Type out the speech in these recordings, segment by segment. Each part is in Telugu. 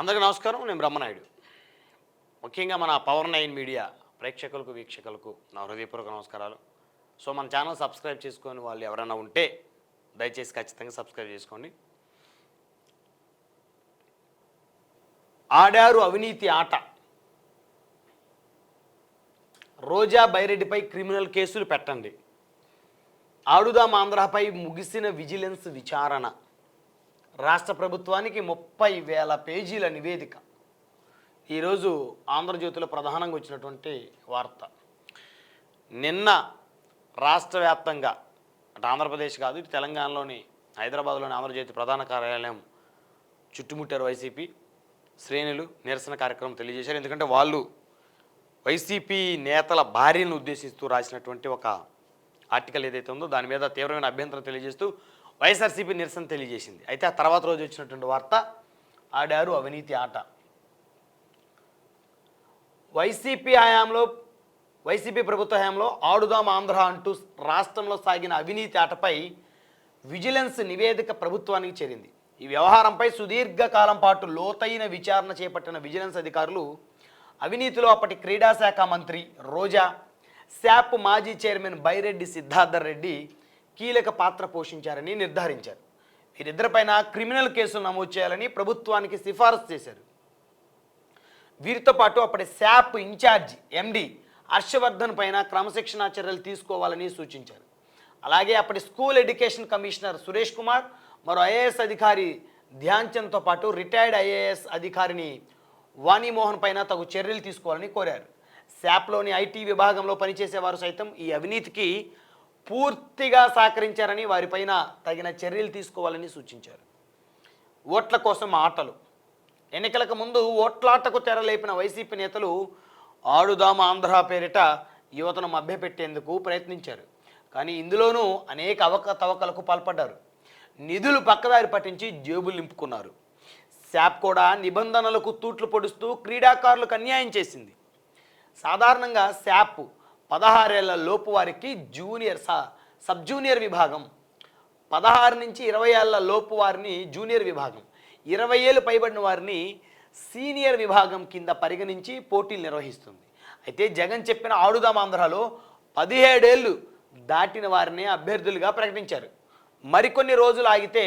అందరికీ నమస్కారం. నేను బ్రహ్మనాయుడు. ముఖ్యంగా మన పవర్ 9 మీడియా ప్రేక్షకులకు, వీక్షకులకు నా హృదయపూర్వక నమస్కారాలు. సో మన ఛానల్ సబ్స్క్రైబ్ చేసుకొని వాళ్ళు ఎవరైనా ఉంటే దయచేసి ఖచ్చితంగా సబ్స్క్రైబ్ చేసుకోండి. ఆడారు అవినీతి ఆట. రోజా బైరెడ్డిపై క్రిమినల్ కేసులు పెట్టండి. ఆడుదాం ఆంధ్రపై ముగిసిన విజిలెన్స్ విచారణ. రాష్ట్ర ప్రభుత్వానికి 30,000 పేజీల నివేదిక. ఈరోజు ఆంధ్రజ్యోతిలో ప్రధానంగా వచ్చినటువంటి వార్త. నిన్న రాష్ట్ర వ్యాప్తంగా అటు ఆంధ్రప్రదేశ్ కాదు, ఇటు తెలంగాణలోని హైదరాబాద్లోని ఆంధ్రజ్యోతి ప్రధాన కార్యాలయం చుట్టుముట్టారు వైసీపీ శ్రేణులు. నిరసన కార్యక్రమం తెలియజేశారు. ఎందుకంటే వాళ్ళు వైసీపీ నేతల భార్యను ఉద్దేశిస్తూ రాసినటువంటి ఒక ఆర్టికల్ ఏదైతే ఉందో దాని మీద తీవ్రమైన అభ్యంతరం తెలియజేస్తూ వైఎస్ఆర్సీపీ నిరసన తెలియజేసింది. అయితే ఆ తర్వాత రోజు వచ్చినటువంటి వార్త ఆడారు అవినీతి ఆట. వైసీపీ ప్రభుత్వ హయాంలో ఆడుదాం ఆంధ్ర అంటూ రాష్ట్రంలో సాగిన అవినీతి ఆటపై విజిలెన్స్ నివేదిక ప్రభుత్వానికి చేరింది. ఈ వ్యవహారంపై సుదీర్ఘకాలం పాటు లోతైన విచారణ చేపట్టిన విజిలెన్స్ అధికారులు అవినీతిలో అప్పటి క్రీడా శాఖ మంత్రి రోజా, శాప్ మాజీ చైర్మన్ బైరెడ్డి సిద్ధార్థర్ రెడ్డి కీలక పాత్ర పోషించారని నిర్ధారించారు. వీరిద్దరిపైన క్రిమినల్ కేసులు నమోదు చేయాలని ప్రభుత్వానికి సిఫారసు చేశారు. వీరితో పాటు అప్పటి శాప్ ఇన్ఛార్జ్ ఎండి హర్షవర్ధన్ పైన క్రమశిక్షణా చర్యలు తీసుకోవాలని సూచించారు. అలాగే అప్పటి school education commissioner Suresh Kumar, మరో ఐఏఎస్ అధికారి ధ్యాన్చంద్తో పాటు రిటైర్డ్ ఐఏఎస్ అధికారిని వాణిమోహన్ పైన తగు చర్యలు తీసుకోవాలని కోరారు. శాప్లోని ఐటీ విభాగంలో పనిచేసేవారు సైతం ఈ అవినీతికి పూర్తిగా సహకరించారని వారిపైన తగిన చర్యలు తీసుకోవాలని సూచించారు. ఓట్ల కోసం ఆటలు. ఎన్నికలకు ముందు ఓట్లాటకు తెరలేపిన వైసీపీ నేతలు ఆడుదాం ఆంధ్ర పేరిట యువతను మభ్యపెట్టేందుకు ప్రయత్నించారు. కానీ ఇందులోనూ అనేక అవకతవకలకు పాల్పడ్డారు. నిధులు పక్కదారి పట్టించి జేబులు నింపుకున్నారు. శాప్ కూడా నిబంధనలకు తూట్లు పొడుస్తూ క్రీడాకారులకు అన్యాయం చేసింది. సాధారణంగా శాప్ 16 ఏళ్ల లోపు వారికి సబ్ జూనియర్ విభాగం, 16 నుంచి 20 ఏళ్ల లోపు వారిని జూనియర్ విభాగం, 20 ఏళ్ళు పైబడిన వారిని సీనియర్ విభాగం కింద పరిగణించి పోటీలు నిర్వహిస్తుంది. అయితే జగన్ చెప్పిన ఆడుదాం ఆంధ్రలో 17 ఏళ్ళు దాటిన వారిని అభ్యర్థులుగా ప్రకటించారు. మరికొన్ని రోజులు ఆగితే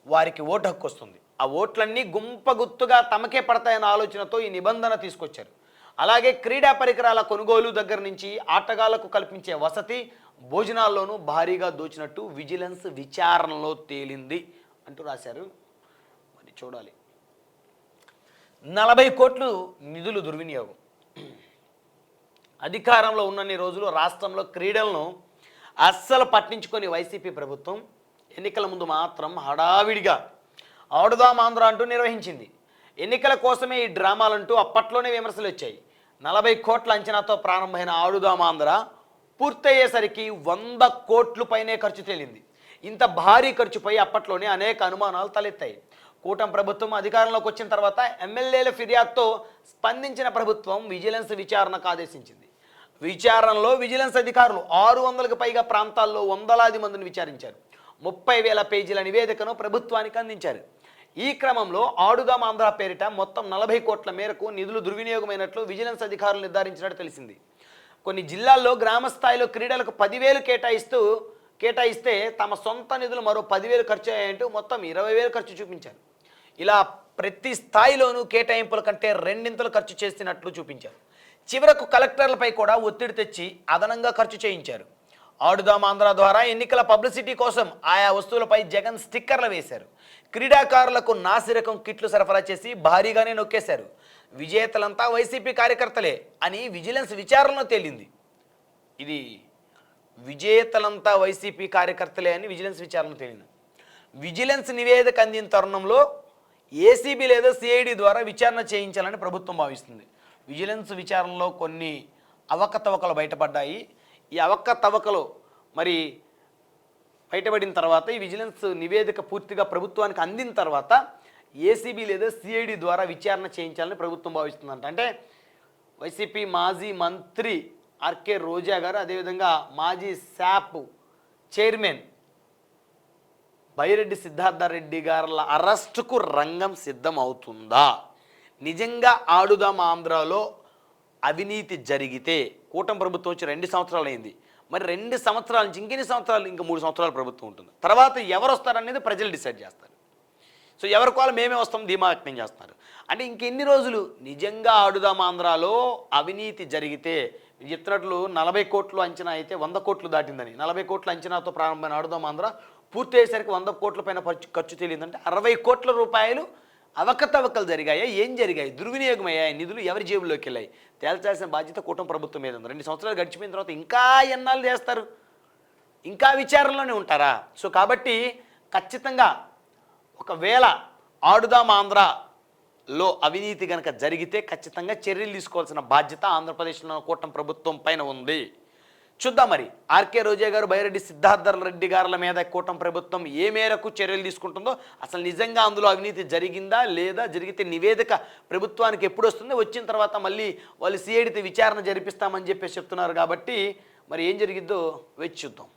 వారికి ఓటు హక్కు వస్తుంది. ఆ ఓట్లన్నీ గుంపగుత్తుగా తమకే పడతాయన్న ఆలోచనతో ఈ నిబంధన తీసుకొచ్చారు. అలాగే క్రీడా పరికరాల కొనుగోలు దగ్గర నుంచి ఆటగాళ్లకు కల్పించే వసతి, భోజనాల్లోనూ భారీగా దోచినట్టు విజిలెన్స్ విచారణలో తేలింది అంటూ రాశారు. మరి చూడాలి. 40 కోట్లు నిధులు దుర్వినియోగం. అధికారంలో ఉన్నన్ని రోజులు రాష్ట్రంలో క్రీడలను అస్సలు పట్టించుకొని వైసీపీ ప్రభుత్వం ఎన్నికల ముందు మాత్రం హడావిడిగా ఆడుదాం ఆంధ్ర అంటూ నిర్వహించింది. ఎన్నికల కోసమే ఈ డ్రామాలంటూ అప్పట్లోనే విమర్శలు వచ్చాయి. 40 కోట్ల అంచనాతో ప్రారంభమైన ఆడుదాం ఆంధ్ర పూర్తయ్యేసరికి 100 కోట్ల పైనే ఖర్చు తేలింది. ఇంత భారీ ఖర్చుపై అప్పట్లోనే అనేక అనుమానాలు తలెత్తాయి. కూటమి ప్రభుత్వం అధికారంలోకి వచ్చిన తర్వాత ఎమ్మెల్యేల ఫిర్యాదుతో స్పందించిన ప్రభుత్వం విజిలెన్స్ విచారణకు ఆదేశించింది. విచారణలో విజిలెన్స్ అధికారులు 600కు పైగా ప్రాంతాల్లో వందలాది మందిని విచారించారు. 30,000 పేజీల నివేదికను ప్రభుత్వానికి అందించారు. ఈ క్రమంలో ఆడుదాం ఆంధ్ర పేరిట మొత్తం 40 కోట్ల మేరకు నిధులు దుర్వినియోగమైనట్లు విజిలెన్స్ అధికారులు నిర్ధారించినట్టు తెలిసింది. కొన్ని జిల్లాల్లో గ్రామ స్థాయిలో క్రీడలకు 10,000 కేటాయిస్తే తమ సొంత నిధులు మరో 10,000 ఖర్చు అయ్యాయంటూ మొత్తం 20,000 ఖర్చు చూపించారు. ఇలా ప్రతి స్థాయిలోనూ కేటాయింపుల కంటే రెండింతలు ఖర్చు చేసినట్లు చూపించారు. చివరకు కలెక్టర్లపై కూడా ఒత్తిడి తెచ్చి అదనంగా ఖర్చు చేయించారు. ఆడుదాం ఆంధ్ర ద్వారా ఎన్నికల పబ్లిసిటీ కోసం ఆయా వస్తువులపై జగన్ స్టిక్కర్లు వేశారు. క్రీడాకారులకు నాసిరకం కిట్లు సరఫరా చేసి భారీగానే నొక్కేశారు. విజేతలంతా వైసీపీ కార్యకర్తలే అని విజిలెన్స్ విచారణలో తేలింది. ఇది విజేతలంతా వైసీపీ కార్యకర్తలే అని విజిలెన్స్ విచారణలో తేలింది. విజిలెన్స్ నివేదిక అందిన తరుణంలో ఏసీబీ లేదా సిఐడి ద్వారా విచారణ చేయించాలని ప్రభుత్వం భావిస్తుంది. విజిలెన్స్ విచారణలో కొన్ని అవకతవకలు బయటపడ్డాయి. ఈ అవకతవకలు మరి బయటపడిన తర్వాత ఈ విజిలెన్స్ నివేదిక పూర్తిగా ప్రభుత్వానికి అందిన తర్వాత ఏసీబీ లేదా సిఐడి ద్వారా విచారణ చేయించాలని ప్రభుత్వం భావిస్తుందంట. అంటే వైసీపీ మాజీ మంత్రి ఆర్కే రోజా గారు, అదేవిధంగా మాజీ శాప్ చైర్మన్ బైరెడ్డి సిద్ధార్థ రెడ్డి గారుల అరెస్టుకు రంగం సిద్ధం అవుతుందా? నిజంగా ఆడుదాం ఆంధ్రాలో అవినీతి జరిగితే కూటమి ప్రభుత్వం వచ్చి 2 సంవత్సరాలు అయింది. మరి 2 సంవత్సరాల నుంచి ఇంకెన్ని సంవత్సరాలు, ఇంకా 3 సంవత్సరాల ప్రభుత్వం ఉంటుంది. తర్వాత ఎవరు వస్తారనేది ప్రజలు డిసైడ్ చేస్తారు. సో ఎవరి కోల మేమే వస్తాం ధీమా వ్యక్తం చేస్తున్నారు. అంటే ఇంకెన్ని రోజులు నిజంగా ఆడుదాం ఆంధ్రాలో అవినీతి జరిగితే, మీరు చెప్తున్నట్లు 40 కోట్లు అంచనా అయితే 100 కోట్లు దాటిందని. 40 కోట్ల అంచనాతో ప్రారంభమైన ఆడుదాం ఆంధ్ర పూర్తి అయ్యేసరికి 100 కోట్ల పైన ఖర్చు తెలియదంటే 60 కోట్ల రూపాయలు అవకతవకలు జరిగాయా, ఏం జరిగాయి, దుర్వినియోగం అయ్యాయి, నిధులు ఎవరి జేబులోకి వెళ్ళాయి తేల్చాల్సిన బాధ్యత కూటమి ప్రభుత్వం మీద ఉంది. 2 సంవత్సరాలు గడిచిపోయిన తర్వాత ఇంకా ఎన్నాళ్ళు చేస్తారు, ఇంకా విచారణలోనే ఉంటారా? సో కాబట్టి ఖచ్చితంగా ఒకవేళ ఆడుదాం ఆంధ్రలో అవినీతి కనుక జరిగితే ఖచ్చితంగా చర్యలు తీసుకోవాల్సిన బాధ్యత ఆంధ్రప్రదేశ్లో కూటమి ప్రభుత్వం పైన ఉంది. చూద్దాం మరి ఆర్కే రోజా గారు, బైరెడ్డి సిద్ధార్థ రెడ్డి గారుల మీద కూటమి ప్రభుత్వం ఏ మేరకు చర్యలు తీసుకుంటుందో, అసలు నిజంగా అందులో అవినీతి జరిగిందా లేదా, జరిగితే నివేదిక ప్రభుత్వానికి ఎప్పుడు వస్తుందో, వచ్చిన తర్వాత మళ్ళీ వాళ్ళు సిఐడితో విచారణ జరిపిస్తామని చెప్పేసి చెప్తున్నారు. కాబట్టి మరి ఏం జరిగిద్దో వేచి చూద్దాం.